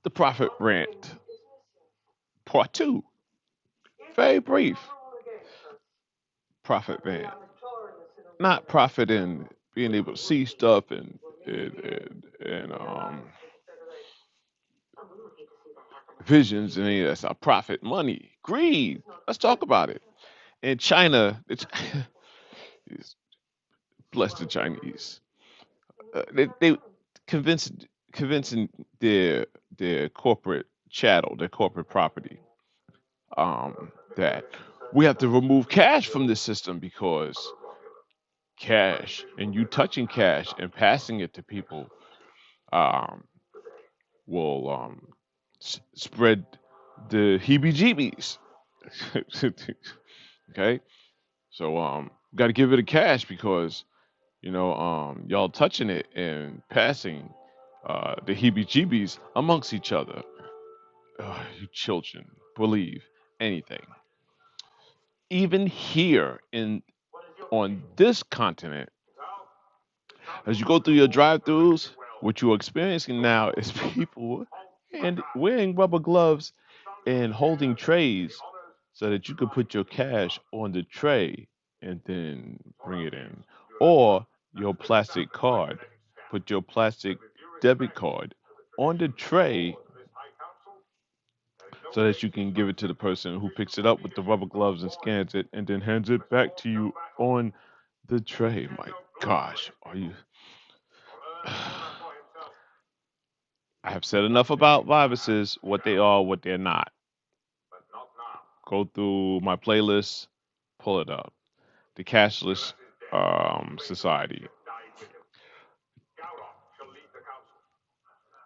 The Prophet Rant, Part 2. Very brief. Prophet Rant. Not profit in being able to see stuff and visions and any of that stuff. Profit, money, greed. Let's talk about it. In China, it's bless the Chinese. They convinced convincing their corporate chattel, their corporate property, that we have to remove cash from this system because cash and you touching cash and passing it to people um, will spread the heebie-jeebies. Okay, so got to give it a cash because y'all touching it and passing the heebie-jeebies amongst each other. You children believe anything. Even here in on this continent, as you go through your drive-throughs, what you're experiencing now is people and wearing rubber gloves and holding trays so that you can put your cash on the tray and then bring it in, or your plastic card. Put your plastic debit card on the tray so that you can give it to the person who picks it up with the rubber gloves and scans it and then hands it back to you on the tray. My gosh, are you? I have said enough about viruses, what they are, what they're not. Go through my playlist, pull it up. The cashless society.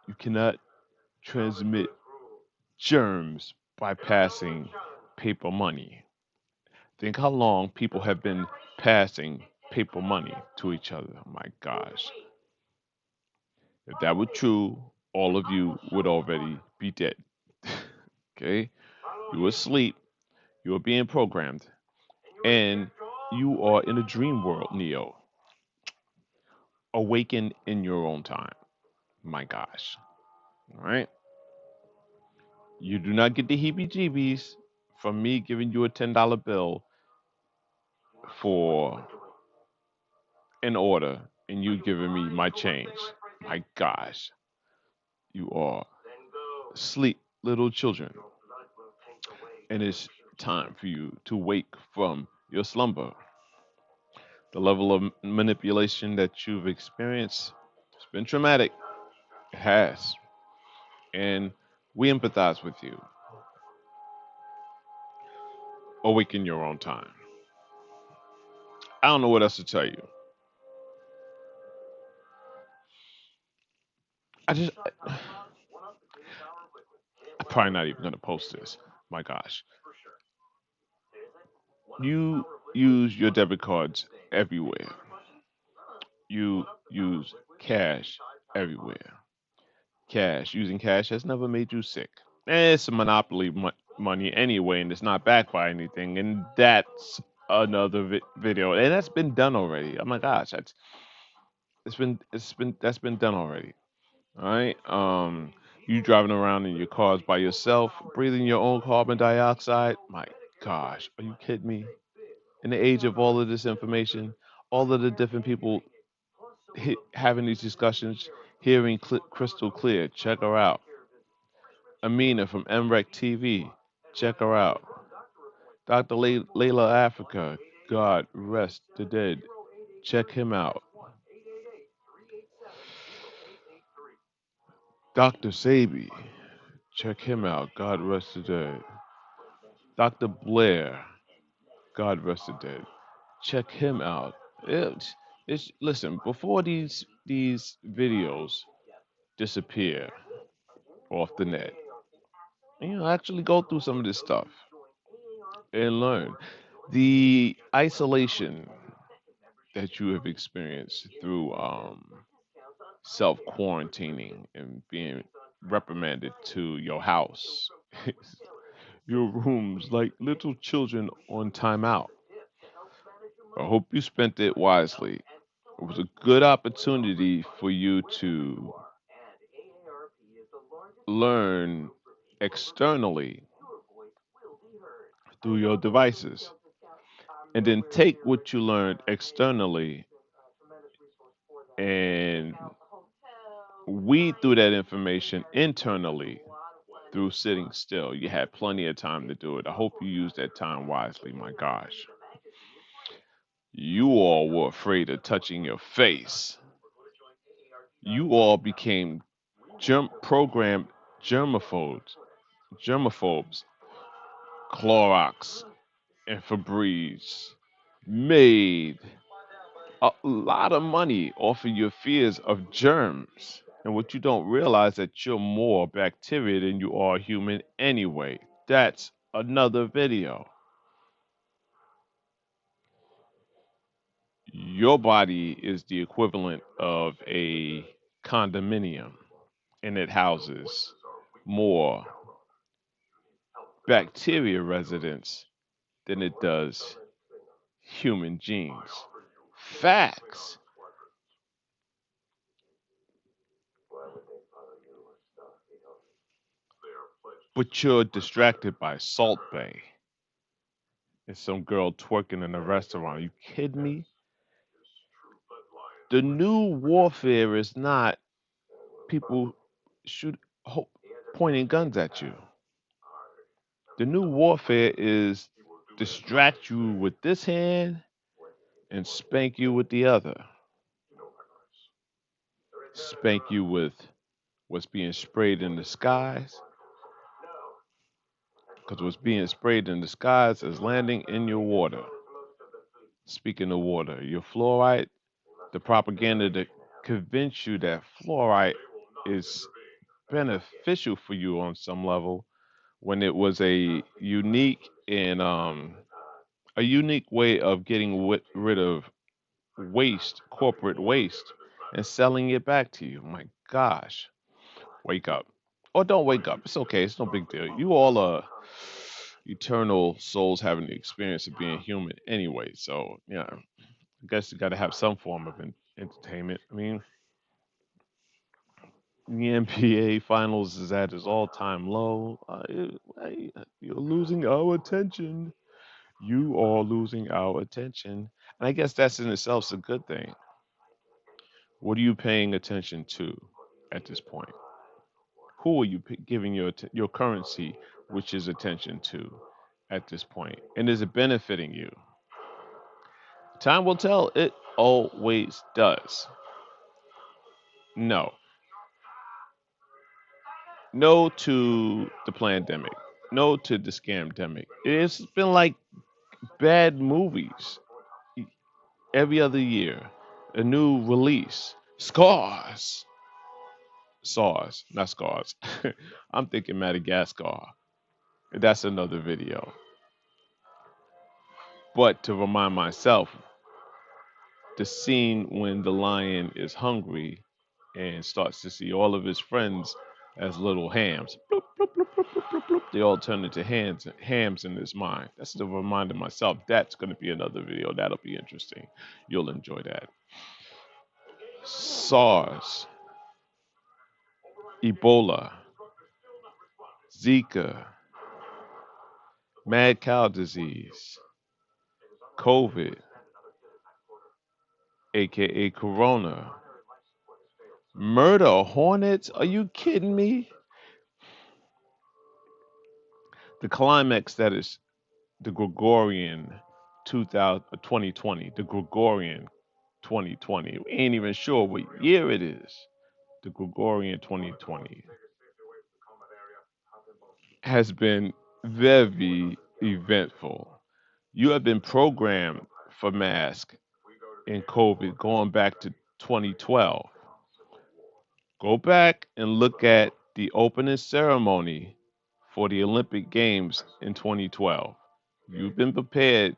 You cannot transmit germs by passing paper money. Think how long people have been passing paper money to each other. My gosh. If that were true, all of you would already be dead. Okay? You were asleep, you are being programmed, and you are in a dream world, Neo. Awaken in your own time. My gosh. All right? You do not get the heebie jeebies from me giving you a $10 bill for an order and you giving me my change. My gosh. You are asleep, little children. And it's time for you to wake from your slumber. The level of manipulation that you've experienced, it's been traumatic. It has. And we empathize with you. Awaken your own time. I don't know what else to tell you. I just, I'm probably not even going to post this. My gosh. You use your debit cards everywhere. You use cash everywhere. Cash, using cash has never made you sick. It's a monopoly money anyway, and it's not backed by anything. And that's another video, and that's been done already. Oh my gosh, that's been done already. All right. You driving around in your cars by yourself, breathing your own carbon dioxide. My gosh, are you kidding me? In the age of all of this information, all of the different people having these discussions, hearing crystal clear. Check her out. Amina from MREC TV. Check her out. Dr. Layla Africa. God rest the dead. Check him out. Dr. Sabi. Check him out. God rest the dead. Dr. Blair. God rest the dead. Check him out. Listen, before these videos disappear off the net, actually go through some of this stuff and learn. The isolation that you have experienced through self quarantining and being reprimanded to your house, your rooms like little children on timeout. I hope you spent it wisely. It was a good opportunity for you to learn externally through your devices, and then take what you learned externally and weed through that information internally through sitting still. You had plenty of time to do it. I hope you used that time wisely. My gosh. You all were afraid of touching your face. You all became programmed germaphobes, germaphobes, Clorox and Febreze made a lot of money off of your fears of germs. And what you don't realize that you're more bacteria than you are human anyway. That's another video. Your body is the equivalent of a condominium, and it houses more bacteria residents than it does human genes. Facts. But you're distracted by Salt Bay and some girl twerking in a restaurant. Are you kidding me? The new warfare is not people shoot pointing guns at you. The new warfare is distract you with this hand and spank you with the other. Spank you with what's being sprayed in the skies, because what's being sprayed in the skies is landing in your water. Speaking of water, your fluoride, the propaganda to convince you that fluoride is beneficial for you on some level when it was a unique way of getting rid of waste, corporate waste, and selling it back to you. My gosh, wake up. Or don't wake up. It's okay. It's no big deal. You all are eternal souls having the experience of being human anyway. So, yeah, I guess you got to have some form of entertainment. I mean, the NBA Finals is at its all-time low. You're losing our attention. You are losing our attention, and I guess that's in itself a good thing. What are you paying attention to at this point? Who are you giving your currency, which is attention to, at this point? And is it benefiting you? Time will tell. It always does. No. No to the pandemic. No to the scamdemic. It's been like bad movies every other year. A new release. Scars. SARS, not scars. I'm thinking Madagascar. That's another video. But to remind myself, the scene when the lion is hungry and starts to see all of his friends as little hams. Bloop, bloop, bloop, bloop, bloop, bloop, bloop. They all turn into hams in his mind. That's to remind myself that's going to be another video. That'll be interesting. You'll enjoy that. SARS, Ebola, Zika, mad cow disease, COVID, aka Corona, murder hornets. Are you kidding me? The climax that is the Gregorian 2020, the Gregorian 2020. We ain't even sure what year it is. The Gregorian 2020 has been very eventful. You have been programmed for mask in COVID going back to 2012. Go back and look at the opening ceremony for the Olympic Games in 2012. You've been prepared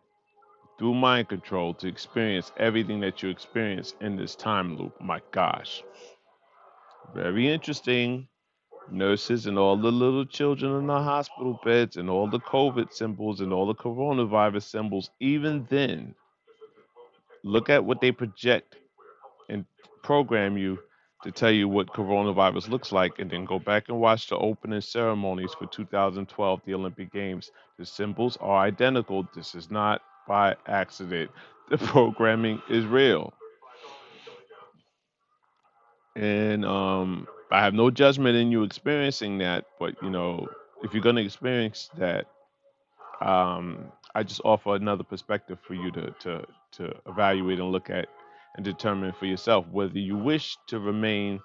through mind control to experience everything that you experience in this time loop. My gosh. Very interesting. Nurses and all the little children in the hospital beds and all the COVID symbols and all the coronavirus symbols, even then, look at what they project and program you to tell you what coronavirus looks like, and then go back and watch the opening ceremonies for 2012, the Olympic Games. The symbols are identical. This is not by accident. The programming is real. And I have no judgment in you experiencing that, but if you're going to experience that, I just offer another perspective for you to evaluate and look at and determine for yourself whether you wish to remain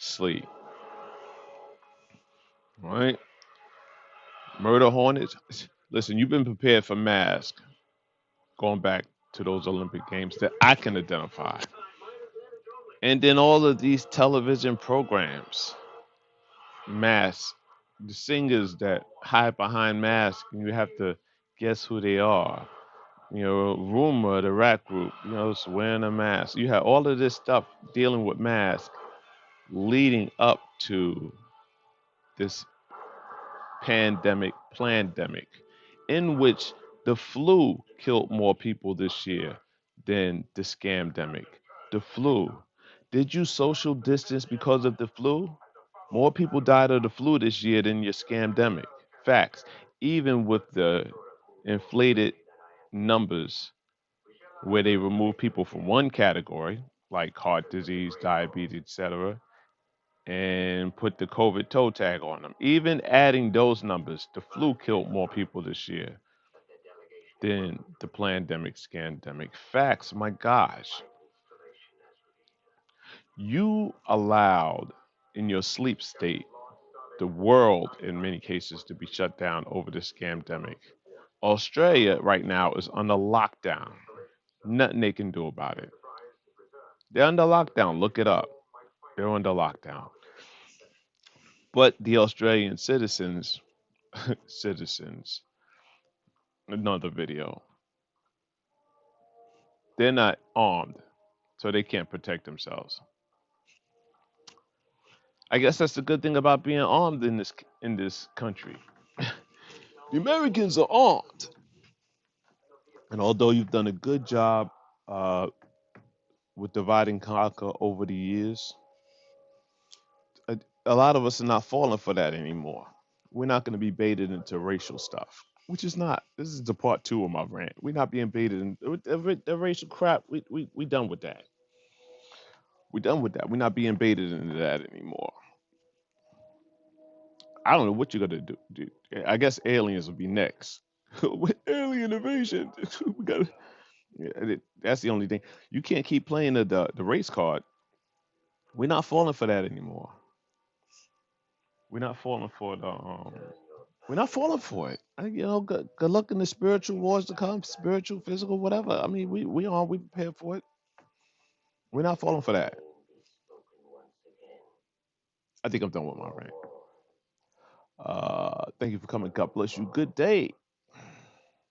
asleep. All right, murder hornets. Listen, you've been prepared for mass going back to those Olympic Games that I can identify, and then all of these television programs, mass, the singers that hide behind masks, and you have to guess who they are. Rumor, the rap group, it's wearing a mask. You have all of this stuff dealing with masks leading up to this pandemic, in which the flu killed more people this year than the scamdemic. The flu. Did you social distance because of the flu? More people died of the flu this year than your scamdemic. Facts. Even with the inflated numbers where they remove people from one category, like heart disease, diabetes, etc., and put the COVID toe tag on them. Even adding those numbers, the flu killed more people this year than the pandemic, scandemic. Facts, my gosh. You allowed in your sleep state the world, in many cases, to be shut down over the scamdemic. Australia right now is under lockdown. Nothing they can do about it. They're under lockdown. Look it up. They're under lockdown. But the Australian citizens, another video, they're not armed, so they can't protect themselves. I guess that's the good thing about being armed in this country. The Americans are armed, and although you've done a good job uh, with divide and conquer over the years, a lot of us are not falling for that anymore. We're not going to be baited into racial stuff, which is not. This is the part two of my rant. We're not being baited in the racial crap. We done with that. We done with that. We're not being baited into that anymore. I don't know what you're gonna do. I guess aliens will be next. With alien invasion, we got. That's the only thing. You can't keep playing the race card. We're not falling for that anymore. We're not falling for the We're not falling for it. Good luck in the spiritual wars to come, spiritual, physical, whatever. I mean, we prepared for it. We're not falling for that. I think I'm done with my rant. Thank you for coming. God bless you. Good day.